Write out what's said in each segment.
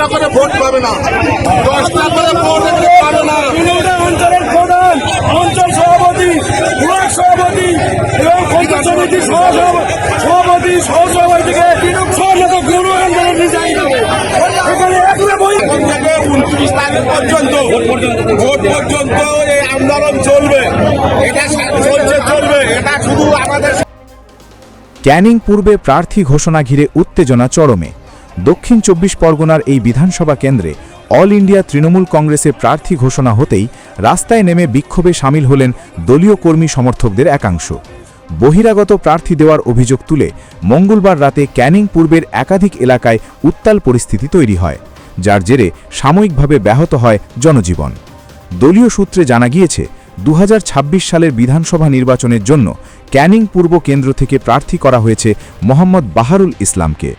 10টা করে ভোট পাবে না, 10টা করে ভোট পাবে না। অঞ্চলের প্রধান, অঞ্চল সভাপতি, ব্লক সভাপতি এবং পঞ্চায়েত সমিতির সভাপতি সহসভাপতিকে সর্বত গণ আন্দোলন নিয়ে যাবে। এখানে এখন থেকে 29 তারিখ পর্যন্ত ভোট পর্যন্ত এই আন্দোলন চলবে। এটা চলবে, এটা শুধু আমাদের। ক্যানিং পূর্বে প্রার্থী ঘোষণা ঘিরে উত্তেজনা চরমে। দক্ষিণ 24 পরগনার এই বিধানসভা কেন্দ্রে অল ইন্ডিয়া তৃণমূল কংগ্রেসের প্রার্থী ঘোষণা হতেই রাস্তায় নেমে বিক্ষোভে সামিল হলেন দলীয় কর্মী সমর্থকদের একাংশ। বহিরাগত প্রার্থী দেওয়ার অভিযোগ তুলে মঙ্গলবার রাতে ক্যানিং পূর্বের একাধিক এলাকায় উত্তাল পরিস্থিতি তৈরি হয়, যার জেরে সাময়িকভাবে ব্যাহত হয় জনজীবন। দলীয় সূত্রে জানা গিয়েছে 2026 সালের বিধানসভা নির্বাচনের জন্য ক্যানিং পূর্ব কেন্দ্র থেকে প্রার্থী করা হয়েছে মোহাম্মদ বাহারুল ইসলামকে।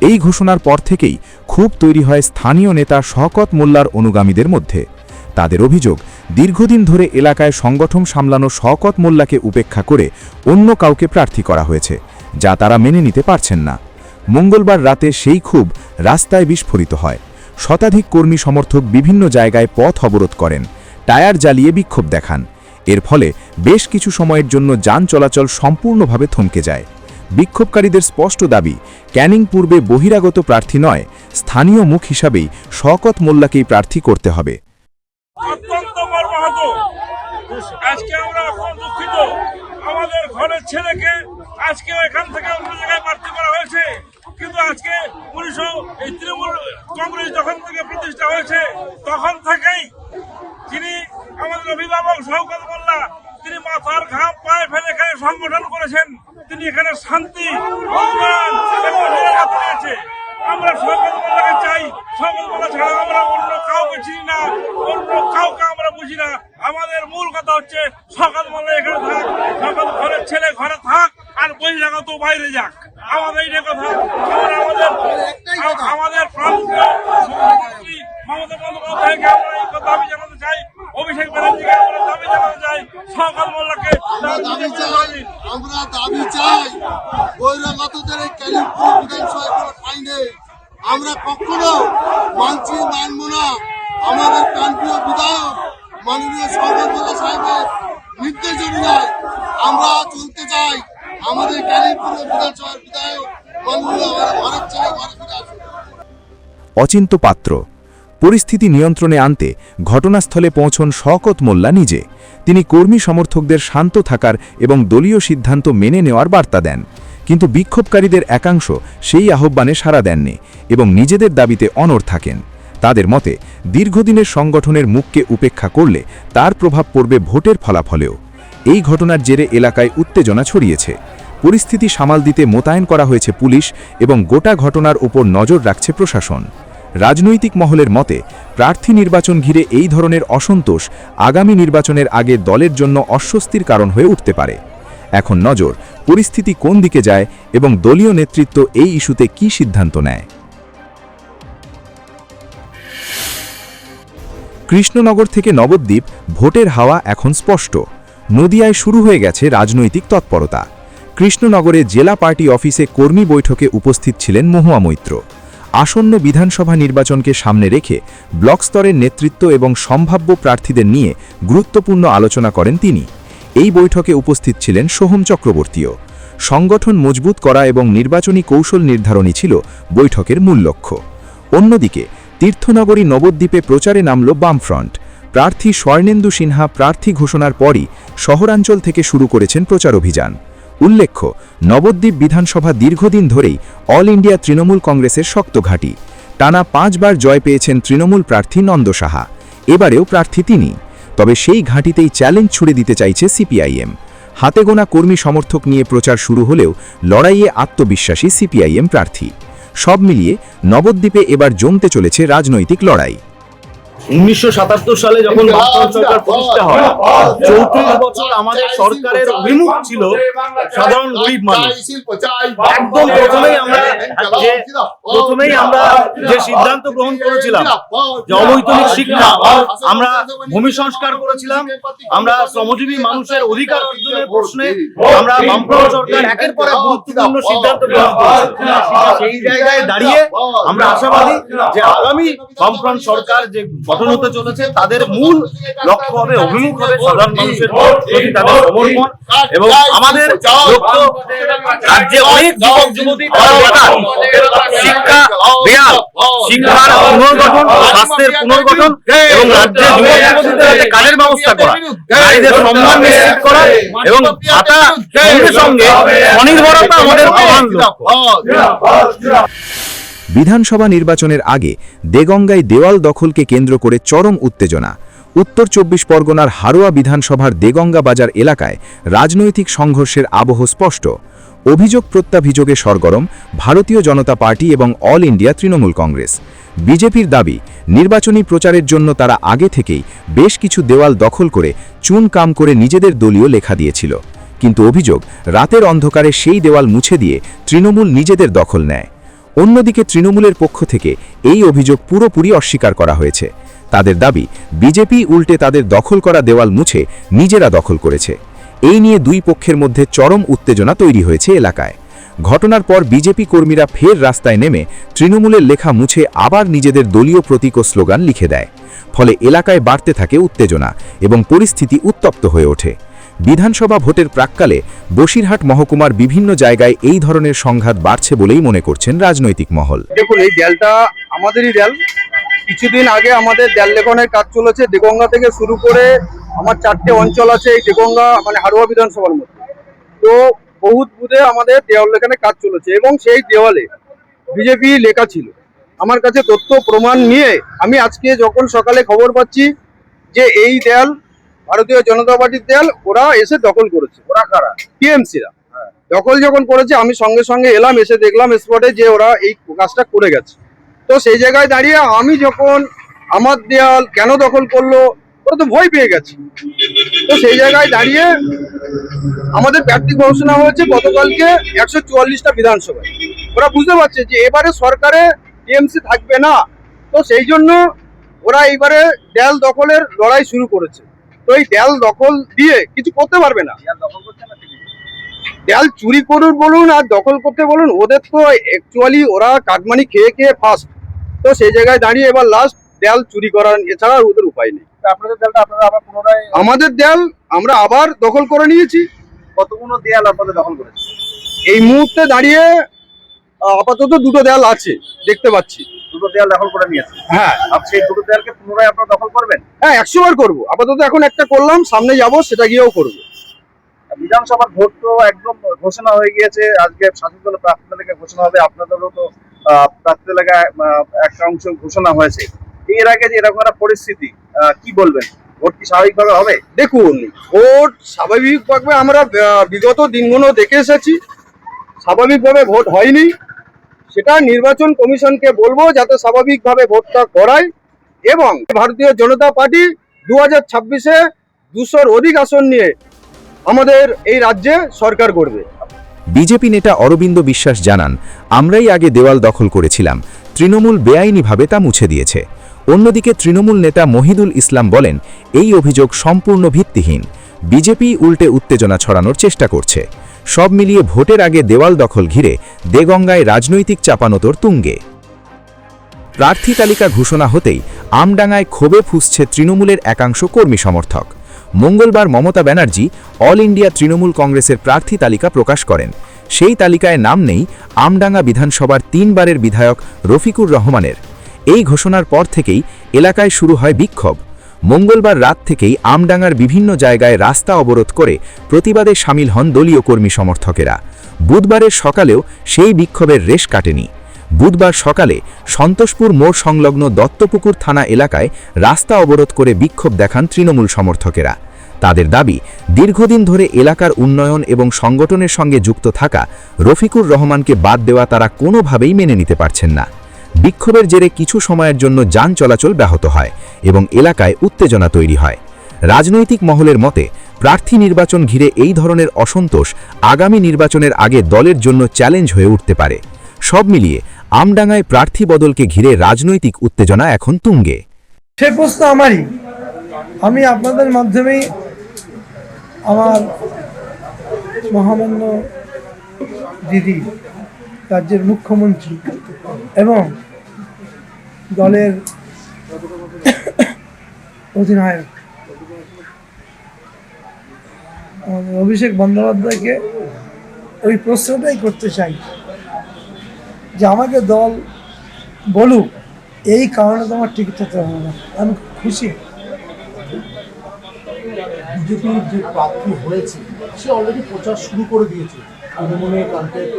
এই ঘোষণার পর থেকেই ক্ষোভ তৈরি হয় স্থানীয় নেতা শওকত মোল্লার অনুগামীদের মধ্যে। তাদের অভিযোগ, দীর্ঘদিন ধরে এলাকায় সংগঠন সামলানো শওকত মোল্লাকে উপেক্ষা করে অন্য কাউকে প্রার্থী করা হয়েছে, যা তারা মেনে নিতে পারছেন না। মঙ্গলবার রাতে সেই ক্ষোভ রাস্তায় বিস্ফোরিত হয়। শতাধিক কর্মী সমর্থক বিভিন্ন জায়গায় পথ অবরোধ করেন, টায়ার জ্বালিয়ে বিক্ষোভ দেখান। এর ফলে বেশ কিছু সময়ের জন্য যান চলাচল সম্পূর্ণভাবে থমকে যায়। বিক্ষোভকারীদের স্পষ্ট দাবি, ক্যানিং পূর্বে বহিরাগত প্রার্থী নয়, স্থানীয় মুখ হিসাবেই শওকত মোল্লাকেই প্রার্থী করতে হবে। অত্যন্ত মর্মাহত। আজকে আমরা এখন দুঃখিত, আমাদের ঘরের ছেলেকে আজকে এখান থেকে অন্য জায়গায় প্রার্থী করা হয়েছে। কিন্তু আজকে এই তৃণমূল কংগ্রেস যখন থেকে প্রতিষ্ঠা হয়েছে তখন থেকেই যিনি আমাদের অভিভাবক শওকত মোল্লা, তিনি মাথার ঘাম পায়ে ফেলে এখানে সংগঠন করেছেন। তিনি এখানে শান্তি, উন্নয়ন এবং নিরাপত্তা আছে। আমরা শওকত মোল্লাকে চাই। শওকত মোল্লা ছাড়া আমরা অন্য কাউকে চিনি না, অন্য কাউকে আমরা বুঝি না। আমাদের মূল কথা হচ্ছে শওকত মোল্লা এখানে থাক, শওকত ঘরের ছেলে ঘরে থাক, আর বহিরাগত বাইরে যাক। আমাদের এই কথা। আমাদের প্রধানমন্ত্রী মমতা বন্দ্যোপাধ্যায়কে আমরা এই কথা দাবি জানাতে চাই, অভিষেক ব্যানার্জিকে আমরা দাবি জানাতে চাই, শওকত মোল্লাকে আমরা দাবি চাই। বহিরাগতদের এই ক্যানিংপুর বিধানসভায় কোনো ঠাঁই নেই। আমরা কখনো মানব না। আমাদের প্রাণপ্রিয় বিধায়ক মাননীয় শওকত মোল্লা সাহেবের নির্দেশ অনুযায়ী আমরা চলতে চাই। আমাদের ক্যানিংপুর বিধানসভার বিধায়ক মাননীয় ঘরের ছেলে ঘরে ফিরে আসুন। অচিন্ত পাত্র। পরিস্থিতি নিয়ন্ত্রণে আনতে ঘটনাস্থলে পৌঁছন শওকত মোল্লা নিজে। তিনি কর্মী সমর্থকদের শান্ত থাকার এবং দলীয় সিদ্ধান্ত মেনে নেওয়ার বার্তা দেন, কিন্তু বিক্ষোভকারীদের একাংশ সেই আহ্বানে সাড়া দেননি এবং নিজেদের দাবিতে অনড় থাকেন। তাদের মতে, দীর্ঘদিনের সংগঠনের মুখকে উপেক্ষা করলে তার প্রভাব পড়বে ভোটের ফলাফলেও। এই ঘটনার জেরে এলাকায় উত্তেজনা ছড়িয়েছে। পরিস্থিতি সামাল দিতে মোতায়েন করা হয়েছে পুলিশ এবং গোটা ঘটনার উপর নজর রাখছে প্রশাসন। রাজনৈতিক মহলের মতে, প্রার্থী নির্বাচন ঘিরে এই ধরনের অসন্তোষ আগামী নির্বাচনের আগে দলের জন্য অস্বস্তির কারণ হয়ে উঠতে পারে। এখন নজর পরিস্থিতি কোন দিকে যায় এবং দলীয় নেতৃত্ব এই ইস্যুতে কী সিদ্ধান্ত নেয়। কৃষ্ণনগর থেকে নবদ্বীপ, ভোটের হাওয়া এখন স্পষ্ট। নদিয়ায় শুরু হয়ে গেছে রাজনৈতিক তৎপরতা। কৃষ্ণনগরে জেলা পার্টি অফিসে কর্মী বৈঠকে উপস্থিত ছিলেন মহুয়া মৈত্র। আসন্ন বিধানসভা নির্বাচনকে সামনে রেখে ব্লক স্তরের নেতৃত্ব এবং সম্ভাব্য প্রার্থীদের নিয়ে গুরুত্বপূর্ণ আলোচনা করেন তিনি। এই বৈঠকে উপস্থিত ছিলেন সোহম চক্রবর্তীও। সংগঠন মজবুত করা এবং নির্বাচনী কৌশল নির্ধারণই ছিল বৈঠকের মূল লক্ষ্য। অন্যদিকে তীর্থনগরী নবদ্বীপে প্রচারে নামল বামফ্রন্ট। প্রার্থী স্বর্ণেন্দু সিনহা প্রার্থী ঘোষণার পরই শহরাঞ্চল থেকে শুরু করেছেন প্রচার অভিযান। উল্লেখ্য, নবদ্বীপ বিধানসভা দীর্ঘদিন ধরেই অল ইন্ডিয়া তৃণমূল কংগ্রেসের শক্ত ঘাঁটি। টানা 5 বার জয় পেয়েছেন তৃণমূল প্রার্থী নন্দ সাহা। এবারেও প্রার্থী তিনি। তবে সেই ঘাঁটিতেই চ্যালেঞ্জ ছুড়ে দিতে চাইছে সিপিআইএম। হাতে গোনা কর্মী সমর্থক নিয়ে প্রচার শুরু হলেও লড়াইয়ে আত্মবিশ্বাসী সিপিআইএম প্রার্থী। সব মিলিয়ে নবদ্বীপে এবার জমতে চলেছে রাজনৈতিক লড়াই। 1977 সালে যখন বামফ্রন্ট সরকার প্রতিষ্ঠা হয়, 34 বছর আমাদের সরকারের অভিমুখ ছিল সাধারণ গরিব মানুষ। একদম প্রথমেই আমরা যে সিদ্ধান্ত গ্রহণ করেছিলাম যে অবৈতনিক শিক্ষা, আমরা ভূমি সংস্কার করেছিলাম, আমরা শ্রমজীবী মানুষের অধিকার অর্জনের প্রশ্নে আমরা বামফ্রন্ট সরকার একের পর এক গুরুত্বপূর্ণ সিদ্ধান্ত গ্রহণ করেছি। সেই জায়গায় দাঁড়িয়ে আমরা আশাবাদী যে আগামী বামফ্রন্ট সরকার যে গঠন হতে চলেছে তাদের মূল লক্ষ্য হবে, অভিমুখ হবে সাধারণ মানুষের প্রতি তাদের সমর্পণ। এবং আমাদের লক্ষ্য রাজ্যে অনেক যুবক যুবতী শিক্ষা, বেয়াল শিক্ষার পুনর্গঠন, স্বাস্থ্যের পুনর্গঠন এবং রাজ্যের যুবক যুবতীদের হাতে কাজের ব্যবস্থা করা, নারীদের সম্মান নিশ্চিত করা এবং ভাতা সঙ্গে সঙ্গে স্বনির্ভরতা আমাদের প্রধান লক্ষ্য। বিধানসভা নির্বাচনের আগে দেগঙ্গায় দেওয়াল দখলকে কেন্দ্র করে চরম উত্তেজনা। উত্তর 24 পরগনার হারোয়া বিধানসভার দেগঙ্গা বাজার এলাকায় রাজনৈতিক সংঘর্ষের আবহ স্পষ্ট। অভিযোগ প্রত্যাভিযোগে সরগরম ভারতীয় জনতা পার্টি এবং অল ইন্ডিয়া তৃণমূল কংগ্রেস। বিজেপির দাবি, নির্বাচনী প্রচারের জন্য তারা আগে থেকেই বেশ কিছু দেওয়াল দখল করে চুন কাম করে নিজেদের দলীয় লেখা দিয়েছিল। কিন্তু অভিযোগ, রাতের অন্ধকারে সেই দেওয়াল মুছে দিয়ে তৃণমূল নিজেদের দখল নেয়। অন্যদিকে তৃণমূলের পক্ষ থেকে এই অভিযোগ পুরোপুরি অস্বীকার করা হয়েছে। তাদের দাবি, বিজেপি উল্টে তাদের দখল করা দেওয়াল মুছে নিজেরা দখল করেছে। এই নিয়ে দুই পক্ষের মধ্যে চরম উত্তেজনা তৈরি হয়েছে এলাকায়। ঘটনার পর বিজেপি কর্মীরা ফের রাস্তায় নেমে তৃণমূলের লেখা মুছে আবার নিজেদের দলীয় প্রতীক ও স্লোগান লিখে দেয়। ফলে এলাকায় বাড়তে থাকে উত্তেজনা এবং পরিস্থিতি উত্তপ্ত হয়ে ওঠে। বিধানসভা ভোটের প্রাক্কালে বসিরহাট মহকুমার বিভিন্ন জায়গায় এই ধরনের সংঘাত বাড়ছে বলেই মনে করছেন রাজনৈতিক মহল। দেখুন, এই দেয়ালটা আমাদেরই দেয়াল। কিছুদিন আগে আমাদের দেয়াল লেখনের কাজ চলেছে। দেগঙ্গা থেকে শুরু করে আমার 4টে অঞ্চল আছে এই দেগঙ্গা মানে হারোয়া বিধানসভার মধ্যে। তো বহুত বুথে আমাদের দেওয়াল লেখনের কাজ চলেছে এবং সেই দেওয়ালে বিজেপি লেখা ছিল। আমার কাছে তথ্য প্রমাণ নিয়ে আমি আজকে যখন সকালে খবর পাচ্ছি যে এই দেয়াল ভারতীয় জনতা পার্টির দেয়াল, ওরা এসে দখল করেছে। ওরা কারা? টিএমসিরা দখল যখন করেছে আমি সঙ্গে সঙ্গে এলাম, এসে দেখলাম স্পটে যে ওরা এই কাজটা করে গেছে। তো সেই জায়গায় দাঁড়িয়ে আমি যখন আমার দেয়াল কেন দখল করলো, ওরা তো ভয় পেয়ে গেছে। তো সেই জায়গায় দাঁড়িয়ে আমাদের প্রার্থী ঘোষণা হয়েছে গতকালকে 144টা বিধানসভায়। ওরা বুঝতে পারছে যে এবারে সরকারে টিএমসি থাকবে না, তো সেই জন্য ওরা এইবারে দেয়াল দখলের লড়াই শুরু করেছে। তো এই দেয়াল দখল দিয়ে কিছু করতে পারবে না। দেয়াল চুরি করুন বলুন আর দখল করতে বলুন, ওদের তো অ্যাকচুয়ালি ওরা কাটমানি খেয়ে খেয়ে ফার্স্ট। তো সেই জায়গায় দাঁড়িয়ে এবার লাস্ট দেয়াল চুরি করার, এছাড়া ওদের উপায় নেই। আপনাদের দেয়ালটা আপনারা আবার পুনরায়? আমাদের দেয়াল আমরা আবার দখল করে নিয়েছি। কতগুলো দেয়াল আপনাদের দখল করেছে? এই মুহূর্তে দাঁড়িয়ে আপাতত 2টো দেয়াল আছে দেখতে পাচ্ছি। 2টো দেয়াল দখল করে নিয়েছে? হ্যাঁ। আপনি সেই 2টো দেয়ালকে পুনরায় আপনারা দখল করবেন? হ্যাঁ, 100 বার করবো। আপাতত এখন একটা করলাম, সামনে যাব সেটা গিয়েও করবো। বিধানসভার ভোট তো একদম ঘোষণা হয়ে গিয়েছে, আজকে শাসক দলের প্রার্থী তালিকা ঘোষণা হবে, আপনাদেরও তো প্রার্থী তালিকা একটা অংশ ঘোষণা হয়েছে। এর আগে যে এরকম একটা পরিস্থিতি, কি বলবেন? ভোট কি স্বাভাবিকভাবে হবে? দেখুন, ভোট স্বাভাবিকভাবে আমরা বিগত দিনগুলো দেখে এসেছি, স্বাভাবিকভাবে ভোট হয়নি। সেটা নির্বাচন কমিশনকে বলবো যাতে স্বাভাবিকভাবে ভোটটা করায় এবং ভারতীয় জনতা পার্টি 2026-এ 200-র অধিক আসন নিয়ে আমাদের এই রাজ্যে সরকার করবে। বিজেপি নেতা অরবিন্দ বিশ্বাস জানান, আমরাই আগে দেওয়াল দখল করেছিলাম, তৃণমূল বেআইনিভাবে তা মুছে দিয়েছে। অন্যদিকে তৃণমূল নেতা মহিদুল ইসলাম বলেন, এই অভিযোগ সম্পূর্ণ ভিত্তিহীন। বিজেপি উল্টে উত্তেজনা ছড়ানোর চেষ্টা করছে। সব মিলিয়ে ভোটের আগে দেওয়াল দখল ঘিরে দেগঙ্গায় রাজনৈতিক চাপানোতর তুঙ্গে। প্রার্থী তালিকা ঘোষণা হতেই আমডাঙ্গায় ক্ষোভে ফুঁসছে তৃণমূলের একাংশ কর্মী সমর্থক। মঙ্গলবার মমতা ব্যানার্জি অল ইন্ডিয়া তৃণমূল কংগ্রেসের প্রার্থী তালিকা প্রকাশ করেন। সেই তালিকায় নাম নেই আমডাঙ্গা বিধানসভার 3 বারের বিধায়ক রফিকুর রহমানের। এই ঘোষণার পর থেকেই এলাকায় শুরু হয় বিক্ষোভ। মঙ্গলবার রাত থেকেই আমডাঙ্গার বিভিন্ন জায়গায় রাস্তা অবরোধ করে প্রতিবাদে সামিল হন দলীয় কর্মী সমর্থকেরা। বুধবারের সকালেও সেই বিক্ষোভের রেশ কাটেনি। বুধবার সকালে সন্তোষপুর মোড় সংলগ্ন দত্তপুকুর থানা এলাকায় রাস্তা অবরোধ করে বিক্ষোভ দেখান তৃণমূল সমর্থকেরা। তাদের দাবি, দীর্ঘদিন ধরে এলাকার উন্নয়ন এবং সংগঠনের সঙ্গে যুক্ত থাকা রফিকুর রহমানকে বাদ দেওয়া তারা কোনোভাবেই মেনে নিতে পারছেন না। বিক্ষোভের জেরে কিছু সময়ের জন্য যান চলাচল ব্যাহত হয় এবং এলাকায় উত্তেজনা তৈরি হয়। রাজনৈতিক মহলের মতে প্রার্থী নির্বাচন ঘিরে এই ধরনের অসন্তোষ আগামী নির্বাচনের আগে দলের জন্য চ্যালেঞ্জ হয়ে উঠতে পারে। সব মিলিয়ে আমডাঙ্গায় প্রার্থী বদলকে ঘিরে রাজনৈতিক উত্তেজনা এখন তুঙ্গে। সে প্রশ্ন আমারই, আমি আপনাদের মাধ্যমেই আমার মহামান্য দিদি, রাজ্যের মুখ্যমন্ত্রী এবং দলের অধিনায়ক আমাদের অভিষেক বন্দ্যোপাধ্যায়কে ওই প্রশ্নটাই করতে চাই যে আমাকে দল বলুক এই কারণে তো আমার টিকিট হতে হবে না। আমি খুব খুশি। বিজেপির যে প্রার্থী হয়েছে সে অলরেডি প্রচার শুরু করে দিয়েছে, তৃণমূলের ক্যাম্পেইন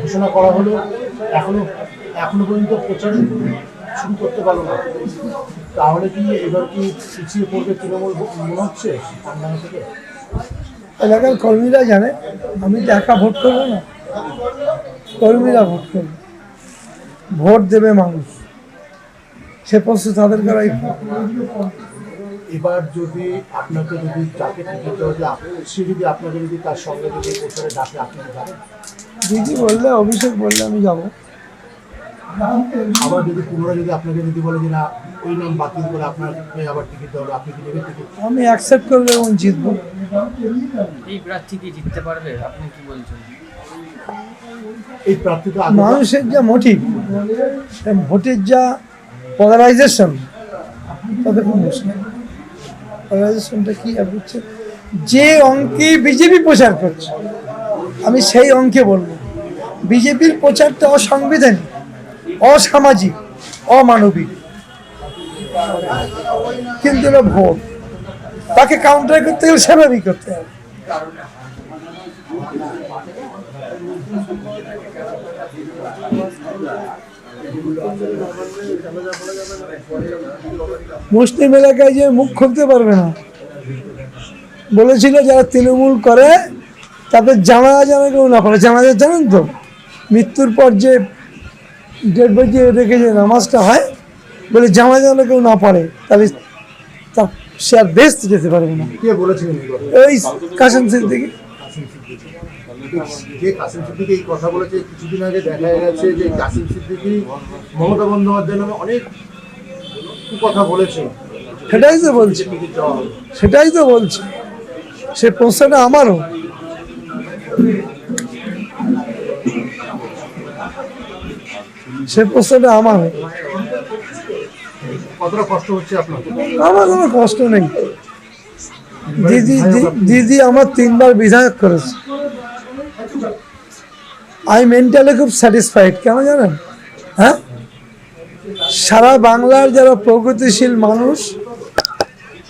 ঘোষণা করা হলো, এখনো পর্যন্ত প্রচার শুরু করতে পারলো না। তাহলে কি এবার কি পিছিয়ে পড়বে তৃণমূল মনে হচ্ছে আমডাঙ্গা থেকে? এলাকার কর্মীরা জানে, আমি তো একা ভোট করবো না, কর্মীরা ভোট করবে, ভোট দেবে মানুষ, সে প্রশ্ন তাদের দ্বারাই। এবার যদি আপনাকে যদি যাকে টিকিট দেওয়া যায়, সে যদি আপনাকে যদি তার সঙ্গে যদি প্রচারে ডাকে, আপনি কি যাবেন? দিদি বললে, অভিষেক বললে আমি যাব। আবার যদি পুনরায় যদি আপনাকে যদি বলে যে না ওই নাম বাতিল করে আপনাকে আবার টিকিট দেওয়া হবে, আপনি কি নেবেন টিকিট? আমি অ্যাকসেপ্ট করবো এবং জিতবো। এই প্রার্থী কি জিততে পারবে, আপনি কি বলছেন? এই প্রার্থী তো মানুষের যা মোটিভ, ভোটের যা পোলারাইজেশন, তাদের খুব মুশকিল। পোলারাইজেশনটা কি বুঝছে? যে অঙ্কে বিজেপি প্রচার করছে, আমি সেই অঙ্কে বলবো বিজেপির প্রচারটা অসাংবিধানিক, অসামাজিক, অমানবিক, কিন্তু এটা ভোট, তাকে কাউন্টার করতে গেলে সেভাবেই করতে হবে। মুসলিম এলাকায় যে মুখ খুলতে পারবে না বলেছিল, যারা তৃণমূল করে তাদের জানাজা যেন কেউ না পড়ে। জানাজা জানেন তো, মৃত্যুর পর যে ডেড বডি রেখে যে নামাজটা হয়, বলে জানাজা যেন কেউ না পড়ে, তাহলে সে আর বেহেশতে যেতে পারবে না। কে বলেছিলেন? ওই কাসেম সিদ্দিকী। যে কাসেম সিদ্দিকী এই কথা বলেছে, কিছুদিন আগে দেখা গেছে যে কাসেম সিদ্দিকী মমতা বন্দ্যোপাধ্যায়ের নামে অনেক কথা বলেছে। সেটাই তো বলছি, সেটাই তো বলছি, সে প্রশ্নটা আমারও। সে প্রশ্নটা আমারও। কতটা কষ্ট হচ্ছে আপনার? আমার কোনো কষ্ট নেই। দিদি আমার 3 বার বিধায়ক করেছে। আমি মেন্টালি খুব স্যাটিসফাইড। কেন জানেন? হ্যাঁ, সারা বাংলার যারা প্রগতিশীল মানুষ,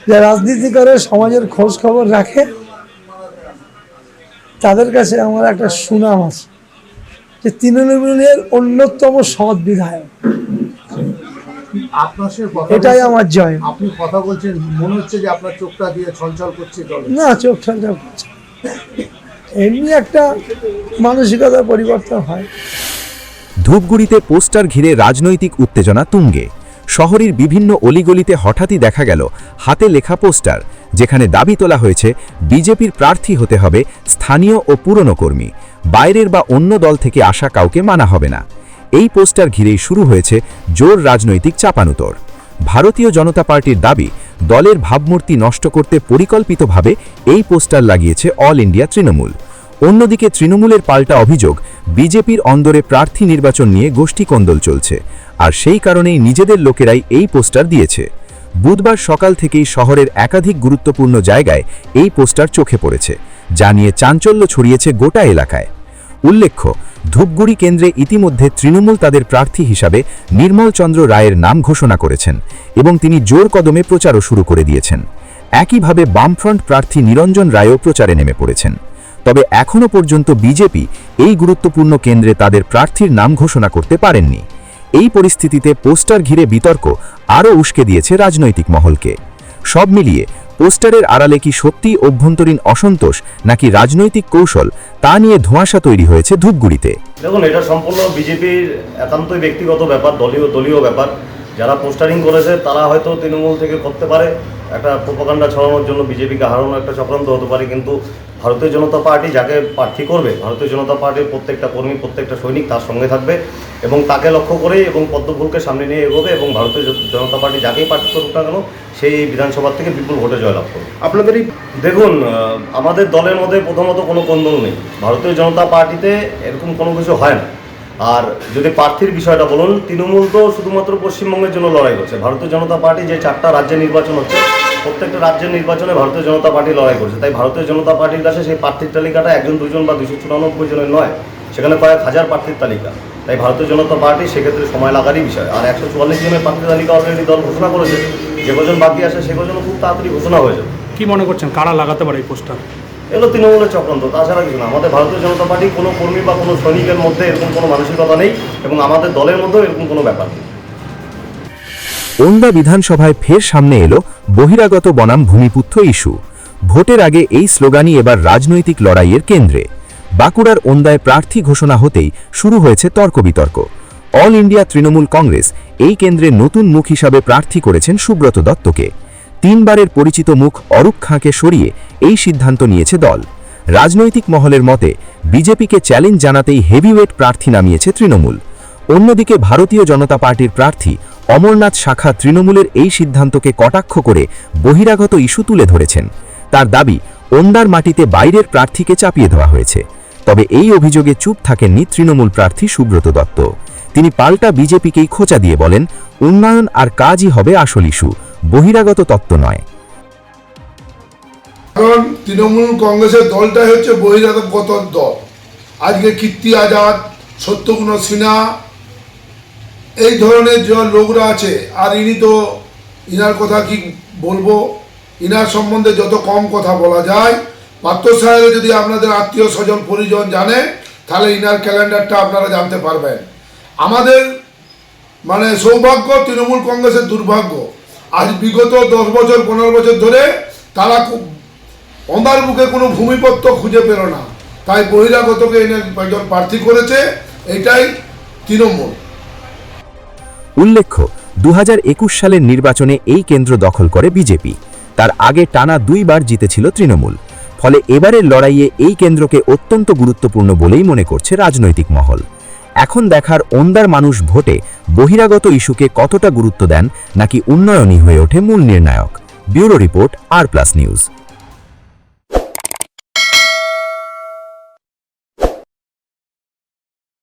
যারা রাজনীতি করে, সমাজের খোঁজ খবর রাখে, তাদের কাছে আমার একটা সুনাম আছে যে তৃণমূলের অন্যতম সৎ বিধায়ক। আপনার সে কথা, এটাই আমার জয়। আপনি কথা বলছেন, মনে হচ্ছে যে আপনার চোখটা দিয়ে ছলছল করছে জলে। না, চোখ ঠান্ডা করছে, এমনি একটা মানসিকতার পরিবর্তন হয়। ধূপগুড়িতে পোস্টার ঘিরে রাজনৈতিক উত্তেজনা তুঙ্গে। শহরের বিভিন্ন অলিগলিতে হঠাৎই দেখা গেল হাতে লেখা পোস্টার, যেখানে দাবি তোলা হয়েছে বিজেপির প্রার্থী হতে হবে স্থানীয় ও পুরনো কর্মী, বাইরের বা অন্য দল থেকে আসা কাউকে মানা হবে না। এই পোস্টার ঘিরেই শুরু হয়েছে জোর রাজনৈতিক চাপানুতর। ভারতীয় জনতা পার্টির দাবি, দলের ভাবমূর্তি নষ্ট করতে পরিকল্পিতভাবে এই পোস্টার লাগিয়েছে অল ইন্ডিয়া তৃণমূল। অন্যদিকে তৃণমূলের পাল্টা অভিযোগ, বিজেপির অন্দরে প্রার্থী নির্বাচন নিয়ে গোষ্ঠীকন্দল চলছে, আর সেই কারণেই নিজেদের লোকেরাই এই পোস্টার দিয়েছে। বুধবার সকাল থেকেই শহরের একাধিক গুরুত্বপূর্ণ জায়গায় এই পোস্টার চোখে পড়েছে, যা নিয়ে চাঞ্চল্য ছড়িয়েছে গোটা এলাকায়। উল্লেখ্য, ধূপগুড়ি কেন্দ্রে ইতিমধ্যে তৃণমূল তাদের প্রার্থী হিসাবে নির্মল চন্দ্র রায়ের নাম ঘোষণা করেছেন এবং তিনি জোর কদমে প্রচারও শুরু করে দিয়েছেন। একইভাবে বামফ্রন্ট প্রার্থী নিরঞ্জন রায়ও প্রচারে নেমে পড়েছেন। তবে এখনও পর্যন্ত বিজেপি এই গুরুত্বপূর্ণ কেন্দ্রে তাদের প্রার্থীর নাম ঘোষণা করতে পারেননি। এই পরিস্থিতিতে পোস্টার ঘিরে বিতর্ক আরও উস্কে দিয়েছে রাজনৈতিক মহলকে। সব মিলিয়ে পোস্টারের আড়ালে কি সত্যিই অভ্যন্তরীণ অসন্তোষ নাকি রাজনৈতিক কৌশল তা নিয়ে ধোঁয়াশা তৈরি হয়েছে ধূপগুড়িতে। দেখুন, এটা সম্পূর্ণ বিজেপির একান্তই ব্যক্তিগত ব্যাপার, দলীয় ব্যাপার। যারা পোস্টারিং করেছে তারা হয়তো তৃণমূল থেকে করতে পারে, একটা প্রোপাগান্ডা ছড়ানোর জন্য বিজেপিকে হারানোর একটা চক্রান্ত হতে পারে, কিন্তু ভারতীয় জনতা পার্টি যাকে প্রার্থী করবে, ভারতীয় জনতা পার্টির প্রত্যেকটা কর্মী, প্রত্যেকটা সৈনিক তার সঙ্গে থাকবে এবং তাকে লক্ষ্য করেই এবং পদ্মফুলকে সামনে নিয়ে এগোবে এবং ভারতীয় জনতা পার্টি যাকেই প্রার্থী করুক না কেন সেই বিধানসভা থেকে বিপুল ভোটে জয়লাভ করবে। আপনাদেরই দেখুন, আমাদের দলের মধ্যে প্রথমত কোনো কোন্দল নেই। ভারতীয় জনতা পার্টিতে এরকম কোনো কিছু হয় না। আর যদি প্রার্থীর বিষয়টা বলুন, তৃণমূল তো শুধুমাত্র পশ্চিমবঙ্গের জন্য লড়াই করছে। ভারতীয় জনতা পার্টি যে 4টা রাজ্যে নির্বাচন হচ্ছে, প্রত্যেকটা রাজ্যের নির্বাচনে ভারতীয় জনতা পার্টি লড়াই করছে। তাই ভারতীয় জনতা পার্টির কাছে সেই প্রার্থীর তালিকাটা 1 জন 2 জন বা 294 জনের নয়, সেখানে কয়েক হাজার প্রার্থীর তালিকা। তাই ভারতীয় জনতা পার্টি সেক্ষেত্রে সময় লাগারই বিষয়। আর 144 জনের প্রার্থীর তালিকা অলরেডি দল ঘোষণা করেছে। যে কজন বাকি আসে সে কজন খুব তাড়াতাড়ি ঘোষণা হয়ে যাবে। কি মনে করছেন কারা লাগাতে পারে এই পোস্টার? এগুলো তৃণমূলের চক্রান্ত, তাছাড়া কিছু না। আমাদের ভারতীয় জনতা পার্টি কোনো কর্মী বা কোনো সৈনিকের মধ্যে এরকম কোনো মানসিকতা নেই এবং আমাদের দলের মধ্যেও এরকম কোনো ব্যাপার নেই। ওন্দা বিধানসভায় ফের সামনে এলো বহিরাগত বনাম ভূমিপুত্র ইস্যু। ভোটের আগে এই স্লোগানই এবার রাজনৈতিক লড়াইয়ের কেন্দ্রে। বাঁকুড়ার ওন্দায় প্রার্থী ঘোষণা হতেই শুরু হয়েছে তর্ক বিতর্ক। অল ইন্ডিয়া তৃণমূল কংগ্রেস এই কেন্দ্রে নতুন মুখ হিসাবে প্রার্থী করেছেন সুব্রত দত্তকে। 3 বারের পরিচিত মুখ অরূপ খাঁকে সরিয়ে এই সিদ্ধান্ত নিয়েছে দল। রাজনৈতিক মহলের মতে বিজেপিকে চ্যালেঞ্জ জানাতেই হেভিওয়েট প্রার্থী নামিয়েছে তৃণমূল। অন্যদিকে ভারতীয় জনতা পার্টির প্রার্থী অমরনাথ শাখা তৃণমূলের এই সিদ্ধান্তকে কটাক্ষ করে বহিরাগত ইস্যু তুলে ধরেছেন। তার দাবি, ওন্দার মাটিতে বাইরের প্রার্থীকে চাপিয়ে দেওয়া হয়েছে। তবে এই অভিযোগে চুপ থাকেননি তৃণমূল প্রার্থী সুব্রত দত্ত। তিনি পাল্টা বিজেপিকেই খোঁচা দিয়ে বলেন, উন্নয়ন আর কাজই হবে আসল ইস্যু, বহিরাগত তত্ত্ব নয়। কারণ তৃণমূল কংগ্রেসের দলটাই হচ্ছে বহিরাগত দল। আজকে কীর্তি আজাদ, সত্যগুণ সিনহা, এই ধরনের যে লোকরা আছে, আর ইনি তো ইনার কথা কি বলবো, ইনার সম্বন্ধে যত কম কথা বলা যায়। পাত্র সাহেব যদি আপনাদের আত্মীয় স্বজন পরিজন জানে তাহলে ইনার ক্যালেন্ডারটা আপনারা জানতে পারবেন। আমাদের মানে সৌভাগ্য, তৃণমূল কংগ্রেসের দুর্ভাগ্য। আজ বিগত 10 বছর 15 বছর ধরে তারা ওন্দার বুকে কোনো ভূমিপত্র খুঁজে পেল না, তাই বহিরাগতকে এনে একজন প্রার্থী করেছে। এটাই তৃণমূল। উল্লেখ্য, 2021 সালের নির্বাচনে এই কেন্দ্র দখল করে বিজেপি। তার আগে টানা 2 বার জিতেছিল তৃণমূল। ফলে এবারের লড়াইয়ে এই কেন্দ্রকে অত্যন্ত গুরুত্বপূর্ণ বলেই মনে করছে রাজনৈতিক মহল। এখন দেখার ওন্দার মানুষ ভোটে বহিরাগত ইস্যুকে কতটা গুরুত্ব দেন নাকি উন্নয়নই হয়ে ওঠে মূল নির্ণায়ক। ব্যুরো রিপোর্ট, আর প্লাস নিউজ।